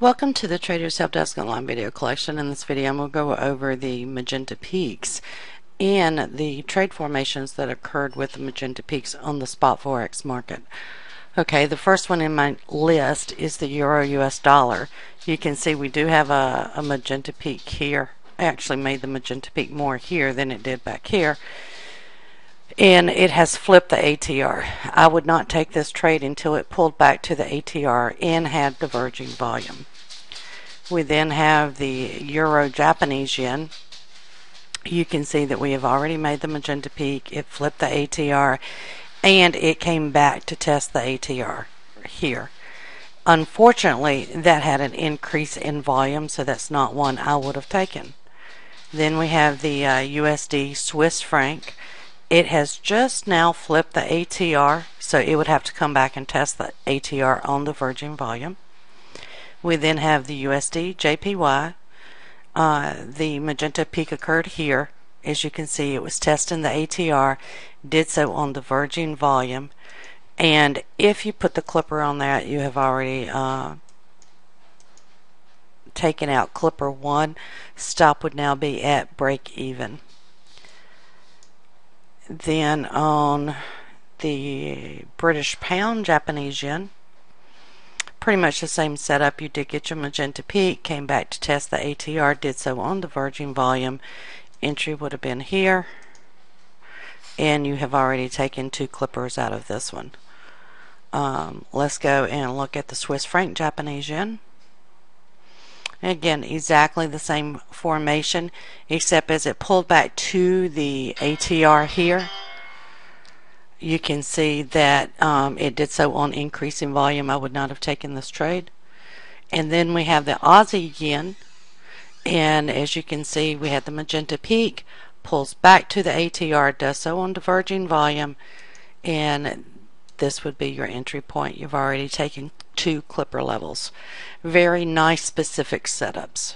Welcome to the Trader's Help Desk Online video collection. In this video I'm going to go over the magenta peaks and the trade formations that occurred with the magenta peaks on the spot Forex market. Okay, the first one in my list is the Euro US dollar. You can see we do have a magenta peak here. I actually made the magenta peak more here than it did back here. And it has flipped the ATR. I would not take this trade until it pulled back to the ATR and had diverging volume. We then have the Euro Japanese yen. You can see that we have already made the magenta peak. It flipped the ATR and it came back to test the ATR here. Unfortunately, that had an increase in volume, so that's not one I would have taken. Then we have the USD Swiss franc. It has just now flipped the ATR, so it would have to come back and test the ATR on the diverging volume. We then have the USDJPY. The magenta peak occurred here. As you can see, it was testing the ATR, did so on the diverging volume, and if you put the clipper on that, you have already taken out clipper 1. Stop would now be at break even. Then on the British pound Japanese yen, pretty much the same setup. You did get your magenta peak, came back to test the ATR, did so on diverging volume. Entry would have been here, and you have already taken 2 clippers out of this one. Let's go and look at the Swiss franc Japanese yen. Again, exactly the same formation, except as it pulled back to the ATR here, you can see that it did so on increasing volume. I would not have taken this trade. And then we have the Aussie yen, and as you can see, we had the magenta peak, pulls back to the ATR, does so on diverging volume, and this would be your entry point. You've already taken 2 clipper levels. Very nice specific setups.